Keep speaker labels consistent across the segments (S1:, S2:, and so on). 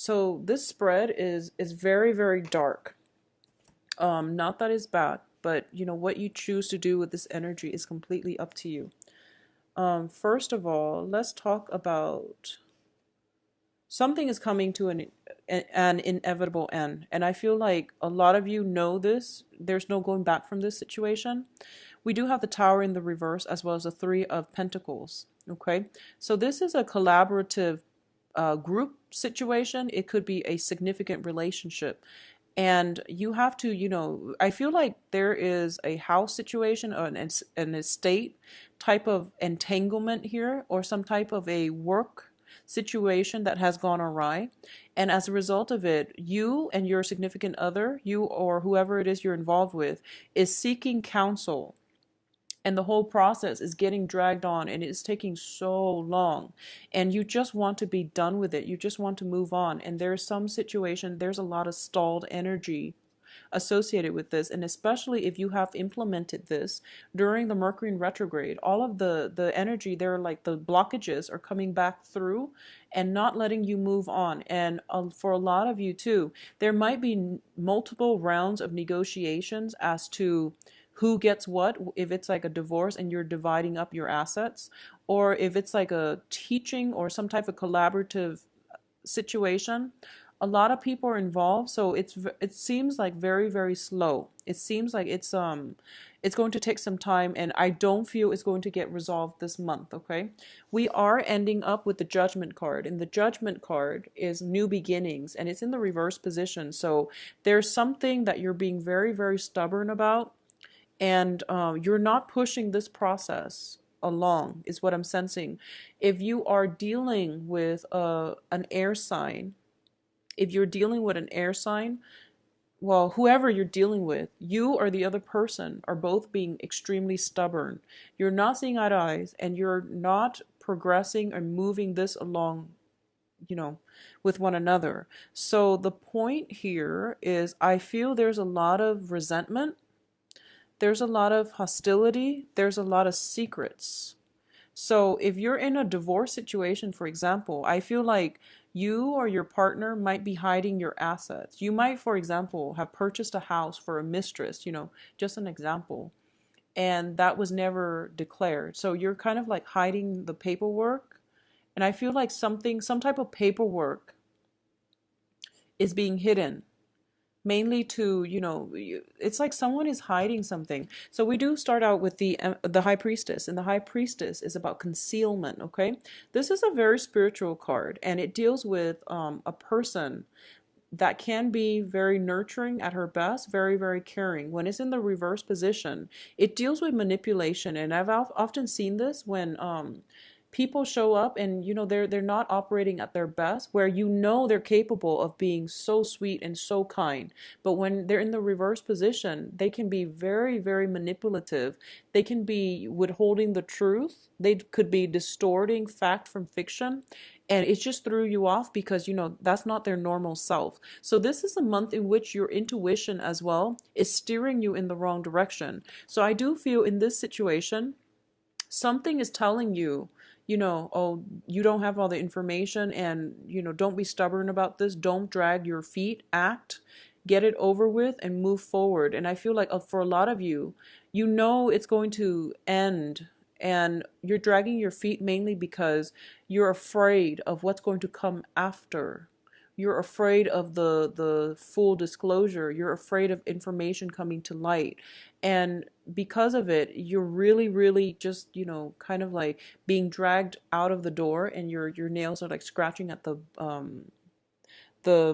S1: So this spread is very, very dark. Not that it's bad, but what you choose to do with this energy is completely up to you. First of all, let's talk about something is coming to an inevitable end. And I feel like a lot of you know this. There's no going back from this situation. We do have the Tower in the reverse as well as the Three of Pentacles. Okay, so this is a collaborative group situation. It could be a significant relationship. And you have to, I feel like there is a house situation or an estate type of entanglement here, or some type of a work situation that has gone awry. And as a result of it, you and your significant other, you or whoever it is you're involved with, is seeking counsel, and the whole process is getting dragged on and it's taking so long, and you just want to be done with it. You just want to move on, and there's some situation, there's a lot of stalled energy associated with this. And especially if you have implemented this during the Mercury in retrograde, all of the energy there, like the blockages are coming back through and not letting you move on. And for a lot of you too, there might be multiple rounds of negotiations as to who gets what, if it's like a divorce and you're dividing up your assets, or if it's like a teaching or some type of collaborative situation. A lot of people are involved, so it seems like very, very slow. It seems like it's going to take some time, and I don't feel it's going to get resolved this month. Okay, we are ending up with the Judgment card, and the Judgment card is new beginnings, and it's in the reverse position. So there's something that you're being very, very stubborn about, and you're not pushing this process along, is what I'm sensing. If you are dealing with an air sign, if you're dealing with an air sign, well, whoever you're dealing with, you or the other person are both being extremely stubborn. You're not seeing eye to eyes, and you're not progressing or moving this along, with one another. So the point here is, I feel there's a lot of resentment, there's a lot of hostility, there's a lot of secrets. So if you're in a divorce situation, for example, I feel like you or your partner might be hiding your assets. You might, for example, have purchased a house for a mistress, just an example, and that was never declared. So you're kind of like hiding the paperwork. And I feel like some type of paperwork is being hidden, mainly to, it's like someone is hiding something. So we do start out with the High Priestess, and the High Priestess is about concealment. Okay, this is a very spiritual card, and it deals with a person that can be very nurturing at her best, very, very caring. When it's in the reverse position, it deals with manipulation. And I've often seen this when people show up and they're not operating at their best, where they're capable of being so sweet and so kind, but when they're in the reverse position, they can be very, very manipulative. They can be withholding the truth. They could be distorting fact from fiction, and it just threw you off because that's not their normal self. So this is a month in which your intuition as well is steering you in the wrong direction. So I do feel in this situation, something is telling you, oh, you don't have all the information, and, don't be stubborn about this. Don't drag your feet, act, get it over with, and move forward. And I feel like for a lot of you, it's going to end, and you're dragging your feet mainly because you're afraid of what's going to come after. You're afraid of the full disclosure. You're afraid of information coming to light. And because of it, you're really, really just, kind of like being dragged out of the door, and your nails are like scratching at the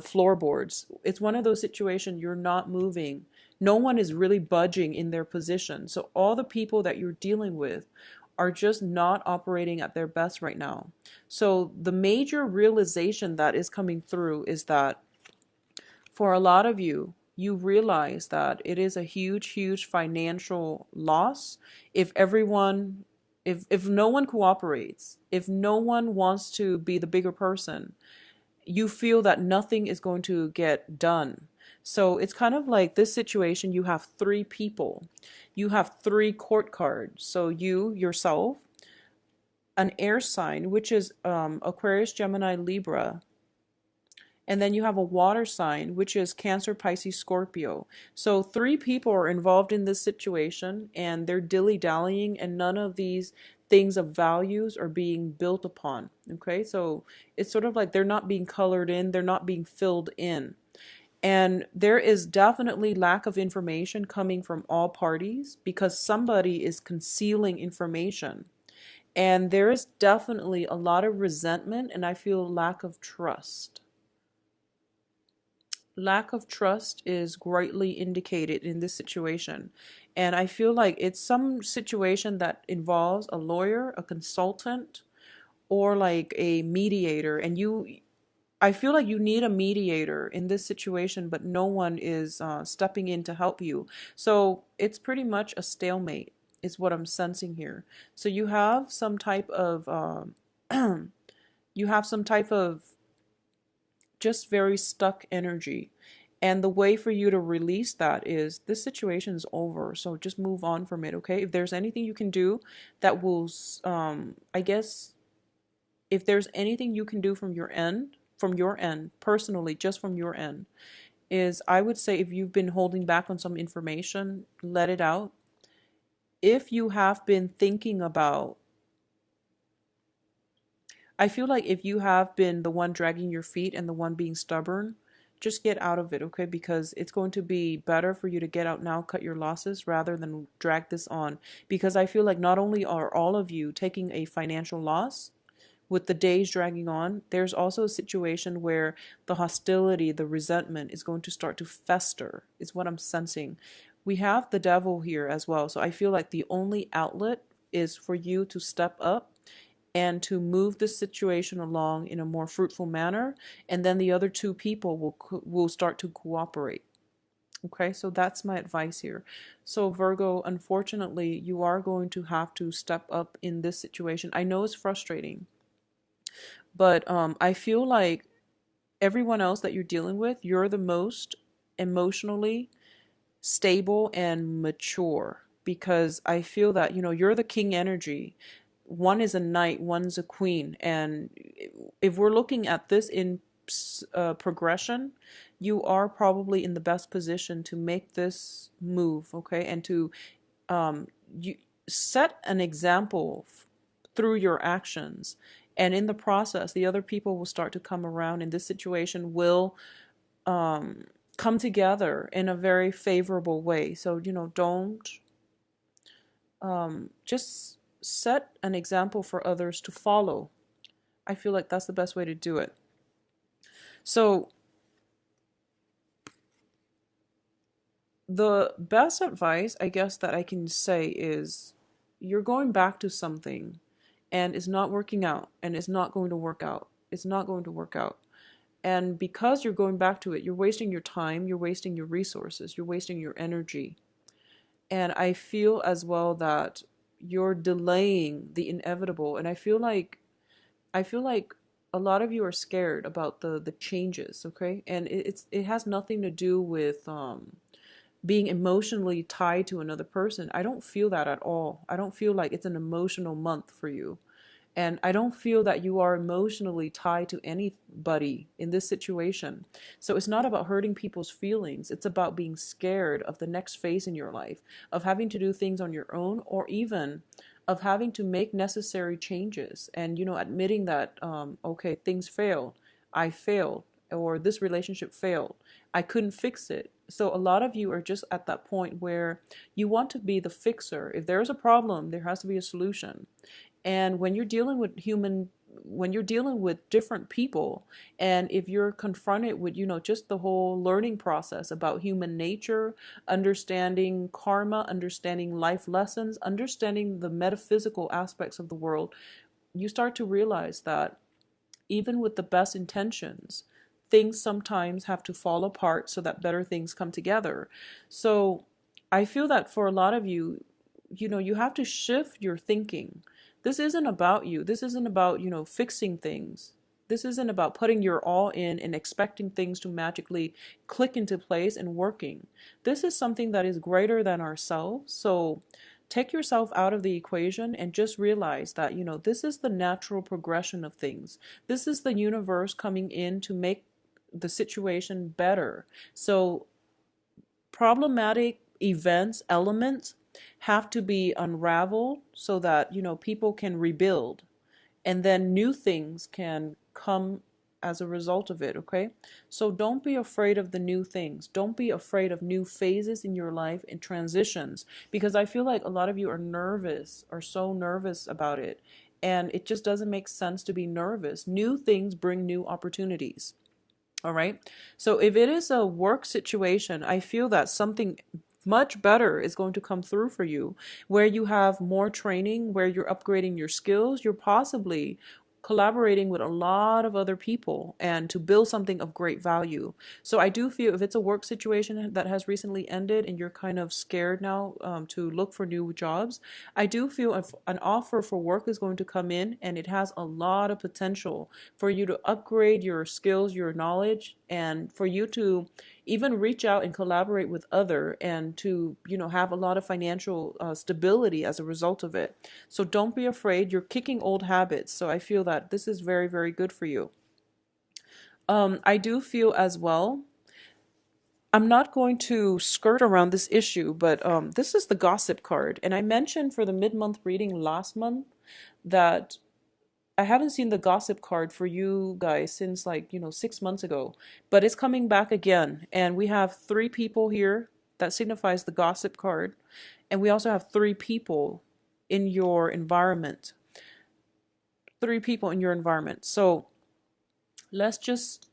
S1: floorboards. It's one of those situations, you're not moving. No one is really budging in their position. So all the people that you're dealing with are just not operating at their best right now. So the major realization that is coming through is that for a lot of you, you realize that it is a huge, huge financial loss if everyone, if no one cooperates, if no one wants to be the bigger person, you feel that nothing is going to get done. So it's kind of like this situation, you have three people. You have three court cards. So you, yourself, an air sign, which is Aquarius, Gemini, Libra, And then you have a water sign, which is Cancer, Pisces, Scorpio. So three people are involved in this situation and they're dilly-dallying, and none of these things of values are being built upon. Okay, so it's sort of like they're not being colored in, they're not being filled in. And there is definitely lack of information coming from all parties because somebody is concealing information. And there is definitely a lot of resentment, and I feel lack of trust. Lack of trust is greatly indicated in this situation. And I feel like it's some situation that involves a lawyer, a consultant, or like a mediator. And I feel like you need a mediator in this situation, but no one is stepping in to help you. So it's pretty much a stalemate, is what I'm sensing here. So you have some type of you have some type of just very stuck energy. And the way for you to release that is this situation is over. So just move on from it, okay? If there's anything you can do that will, I guess, if there's anything you can do from your end, personally, just from your end, is I would say if you've been holding back on some information, let it out. If you have been thinking about, I feel like if you have been the one dragging your feet and the one being stubborn, just get out of it, okay? Because it's going to be better for you to get out now, cut your losses, rather than drag this on. Because I feel like not only are all of you taking a financial loss, with the days dragging on, there's also a situation where the hostility, the resentment is going to start to fester, is what I'm sensing. We have the devil here as well. So I feel like the only outlet is for you to step up and to move this situation along in a more fruitful manner. And then the other two people will start to cooperate. Okay, so that's my advice here. So Virgo, unfortunately, you are going to have to step up in this situation. I know it's frustrating. But I feel like everyone else that you're dealing with, you're the most emotionally stable and mature, because I feel that, you're the king energy. One is a knight, one's a queen. And if we're looking at this in progression, you are probably in the best position to make this move, okay? And to you set an example through your actions. And in the process, the other people will start to come around, and this situation will come together in a very favorable way. So, don't just set an example for others to follow. I feel like that's the best way to do it. So, the best advice, I guess, that I can say is you're going back to something and it's not working out, and it's not going to work out. It's not going to work out. And because you're going back to it, you're wasting your time, you're wasting your resources, you're wasting your energy. And I feel as well that you're delaying the inevitable. And I feel like a lot of you are scared about the changes, okay? And it has nothing to do with being emotionally tied to another person. I don't feel that at all. I don't feel like it's an emotional month for you. And I don't feel that you are emotionally tied to anybody in this situation. So it's not about hurting people's feelings. It's about being scared of the next phase in your life, of having to do things on your own, or even of having to make necessary changes and, admitting that, okay, things failed. I failed, or this relationship failed. I couldn't fix it. So a lot of you are just at that point where you want to be the fixer. If there's a problem, there has to be a solution. And when you're dealing with different people, and if you're confronted with, just the whole learning process about human nature, understanding karma, understanding life lessons, understanding the metaphysical aspects of the world, you start to realize that even with the best intentions, things sometimes have to fall apart so that better things come together. So I feel that for a lot of you, you have to shift your thinking. This isn't about you. This isn't about, fixing things. This isn't about putting your all in and expecting things to magically click into place and working. This is something that is greater than ourselves. So take yourself out of the equation and just realize that, this is the natural progression of things. This is the universe coming in to make the situation better. So problematic events, elements have to be unraveled so that, people can rebuild, and then new things can come as a result of it, okay? So don't be afraid of the new things. Don't be afraid of new phases in your life and transitions, because I feel like a lot of you are nervous, are so nervous about it. And it just doesn't make sense to be nervous. New things bring new opportunities. All right. So if it is a work situation, I feel that something much better is going to come through for you, where you have more training, where you're upgrading your skills, you're possibly collaborating with a lot of other people and to build something of great value. So I do feel if it's a work situation that has recently ended and you're kind of scared now to look for new jobs, I do feel if an offer for work is going to come in and it has a lot of potential for you to upgrade your skills, your knowledge, and for you to even reach out and collaborate with other, and to have a lot of financial stability as a result of it. So don't be afraid. You're kicking old habits, so I feel that this is very, very good for you. I do feel as well, I'm not going to skirt around this issue, but this is the gossip card, and I mentioned for the mid-month reading last month that I haven't seen the gossip card for you guys since, like, 6 months ago, but it's coming back again. And we have three people here that signifies the gossip card. And we also have three people in your environment. Three people in your environment. So let's just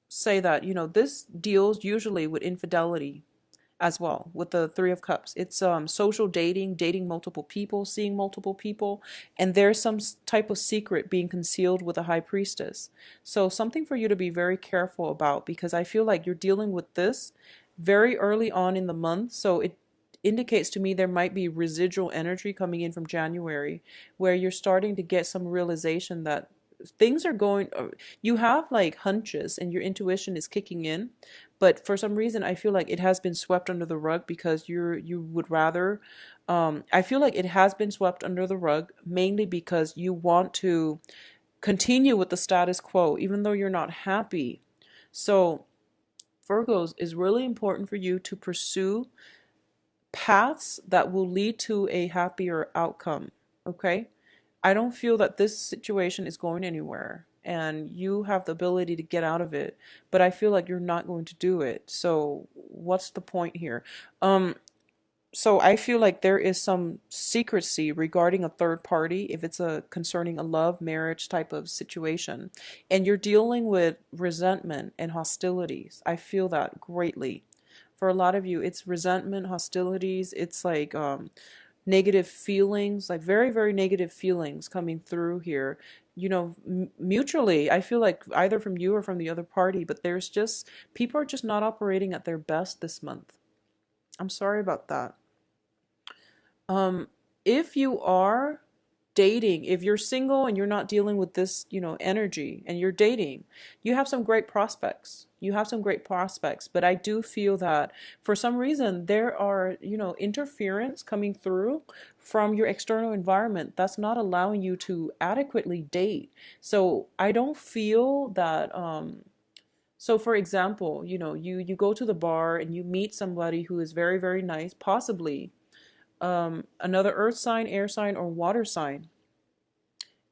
S1: say that, this deals usually with infidelity as well with the Three of Cups. It's social dating, dating multiple people, seeing multiple people, and there's some type of secret being concealed with a High Priestess. So something for you to be very careful about, because I feel like you're dealing with this very early on in the month. So it indicates to me there might be residual energy coming in from January, where you're starting to get some realization that things are going, you have like hunches and your intuition is kicking in, but for some reason I feel like it has been swept under the rug because you would rather, I feel like it has been swept under the rug mainly because you want to continue with the status quo even though you're not happy. So Virgos, is really important for you to pursue paths that will lead to a happier outcome, okay? I don't feel that this situation is going anywhere and you have the ability to get out of it, but I feel like you're not going to do it. So what's the point here? So I feel like there is some secrecy regarding a third party if it's a concerning a love marriage type of situation, and you're dealing with resentment and hostilities. I feel that greatly. For a lot of you, it's resentment, hostilities. It's like negative feelings, like very, very negative feelings coming through here. Mutually, I feel like either from you or from the other party, but there's just, people are just not operating at their best this month. I'm sorry about that. Um, if you are dating, if you're single and you're not dealing with this, energy and you're dating, you have some great prospects. You have some great prospects, but I do feel that for some reason there are, interference coming through from your external environment that's not allowing you to adequately date. So I don't feel that so for example, you go to the bar and you meet somebody who is very, very nice, possibly another earth sign, air sign, or water sign.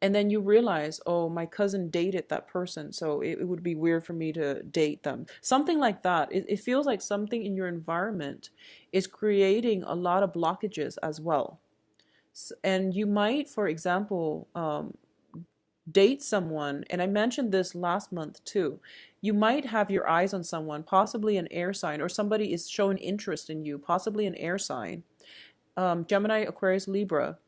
S1: And then you realize, oh, my cousin dated that person, so it would be weird for me to date them. Something like that. It feels like something in your environment is creating a lot of blockages as well. And you might, for example, date someone, and I mentioned this last month too. You might have your eyes on someone, possibly an air sign, or somebody is showing interest in you, possibly an air sign. Gemini, Aquarius, Libra,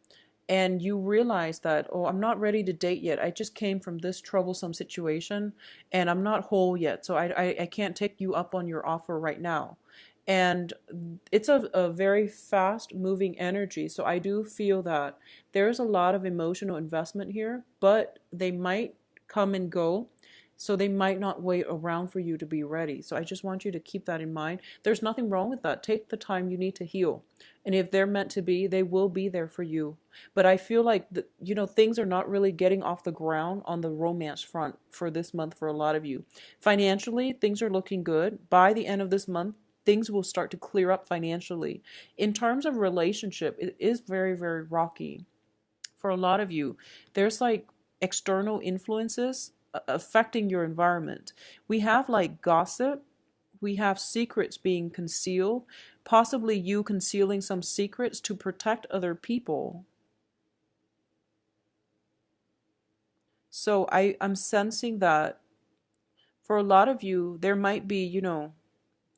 S1: and you realize that, oh, I'm not ready to date yet. I just came from this troublesome situation and I'm not whole yet. So I can't take you up on your offer right now. And it's a very fast moving energy. So I do feel that there's a lot of emotional investment here, but they might come and go. So they might not wait around for you to be ready. So I just want you to keep that in mind. There's nothing wrong with that. Take the time you need to heal. And if they're meant to be, they will be there for you. But I feel like, things are not really getting off the ground on the romance front for this month for a lot of you. Financially, things are looking good. By the end of this month, things will start to clear up financially. In terms of relationship, it is very, very rocky for a lot of you. There's like external influences affecting your environment. We have like gossip, we have secrets being concealed, possibly you concealing some secrets to protect other people. So I'm sensing that for a lot of you, there might be,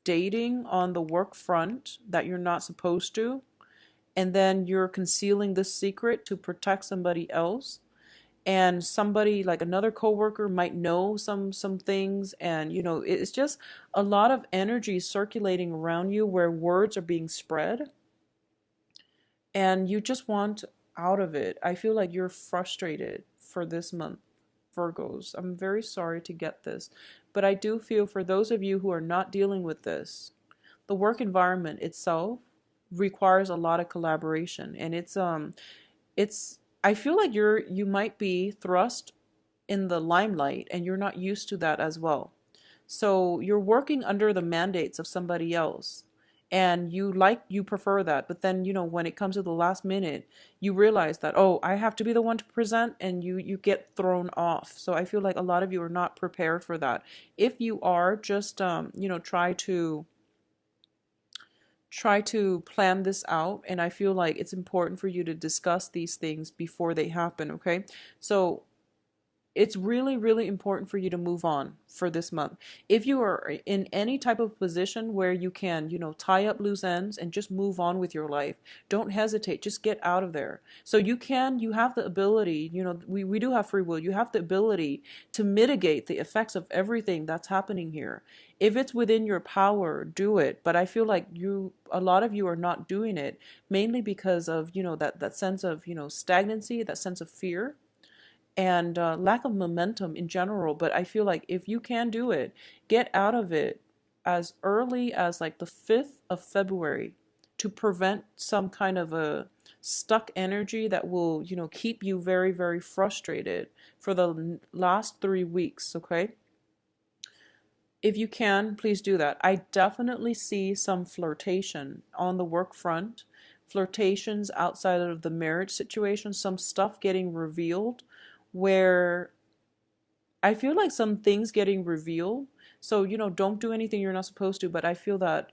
S1: dating on the work front that you're not supposed to, and then you're concealing this secret to protect somebody else, and somebody like another coworker might know some things, and it's just a lot of energy circulating around you where words are being spread, and you just want out of it. I feel like you're frustrated for this month, Virgos. I'm very sorry to get this, but I do feel for those of you who are not dealing with this, the work environment itself requires a lot of collaboration, and it's I feel like you might be thrust in the limelight and you're not used to that as well. So you're working under the mandates of somebody else, and you prefer that, but then when it comes to the last minute, you realize that, oh, I have to be the one to present, and you get thrown off. So I feel like a lot of you are not prepared for that. If you are, just try to plan this out, and I feel like it's important for you to discuss these things before they happen, okay? So it's really, really important for you to move on for this month. If you are in any type of position where you can, tie up loose ends and just move on with your life, don't hesitate. Just get out of there. So you have the ability, we do have free will. You have the ability to mitigate the effects of everything that's happening here. If it's within your power, do it. But I feel like a lot of you are not doing it, mainly because of, that sense of, stagnancy, that sense of fear, and lack of momentum in general. But I feel like if you can do it, get out of it as early as like the 5th of February to prevent some kind of a stuck energy that will, keep you very, very frustrated for the last 3 weeks, okay? If you can, please do that. I definitely see some flirtation on the work front, flirtations outside of the marriage situation, some stuff getting revealed where I feel like some things getting revealed. So, don't do anything you're not supposed to, but I feel that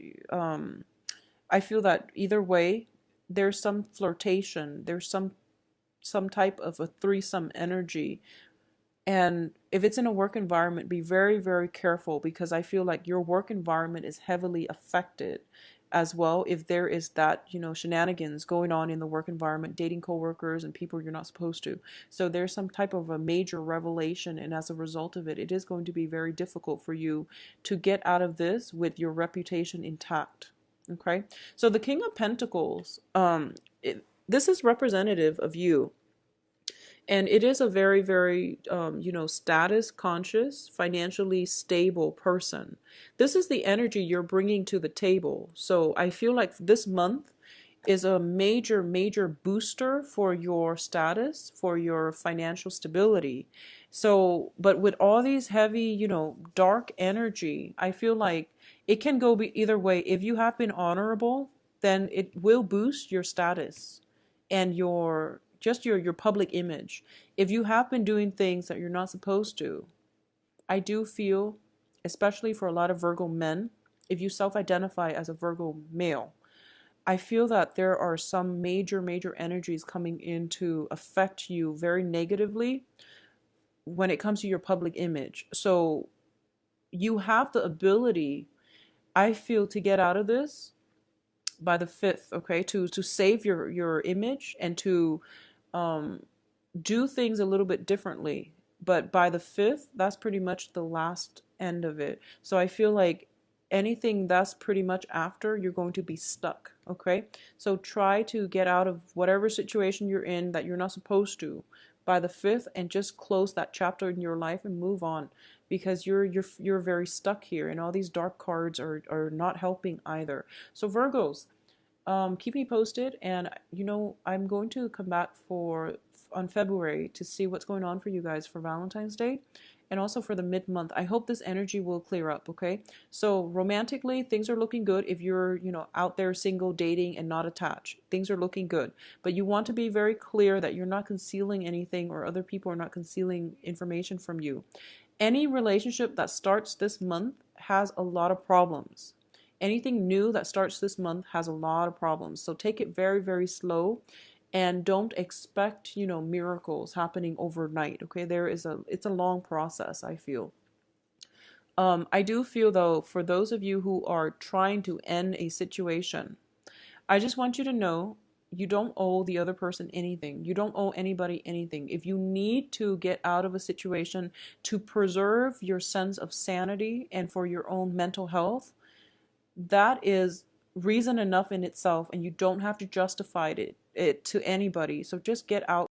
S1: either way, there's some flirtation, there's some type of a threesome energy. And if it's in a work environment, be very, very careful, because I feel like your work environment is heavily affected as well if there is that, shenanigans going on in the work environment, dating coworkers and people you're not supposed to. So there's some type of a major revelation, and as a result of it, it is going to be very difficult for you to get out of this with your reputation intact. Okay? So the King of Pentacles, this is representative of you. And it is a very, very, status conscious, financially stable person. This is the energy you're bringing to the table. So I feel like this month is a major, major booster for your status, for your financial stability. So, but with all these heavy, dark energy, I feel like it can go either way. If you have been honorable, then it will boost your status and your public image. If you have been doing things that you're not supposed to, I do feel, especially for a lot of Virgo men, if you self-identify as a Virgo male, I feel that there are some major, major energies coming in to affect you very negatively when it comes to your public image. So you have the ability, I feel, to get out of this by the 5th, okay, to save your image and to do things a little bit differently. But by the 5th, that's pretty much the last end of it. So I feel like anything that's pretty much after, you're going to be stuck, okay? So try to get out of whatever situation you're in that you're not supposed to by the 5th, and just close that chapter in your life and move on. because you're very stuck here, and all these dark cards are not helping either. So Virgos, keep me posted, and I'm going to come back for on February to see what's going on for you guys for Valentine's Day and also for the mid-month. I hope this energy will clear up, okay? So romantically, things are looking good. If you're, out there single, dating, and not attached, things are looking good. But you want to be very clear that you're not concealing anything, or other people are not concealing information from you. Any relationship that starts this month has a lot of problems. Anything new that starts this month has a lot of problems. So take it very, very slow, and don't expect, miracles happening overnight. Okay, it's a long process, I feel. I do feel, though, for those of you who are trying to end a situation, I just want you to know you don't owe the other person anything. You don't owe anybody anything. If you need to get out of a situation to preserve your sense of sanity and for your own mental health, that is reason enough in itself, and you don't have to justify it to anybody. So just get out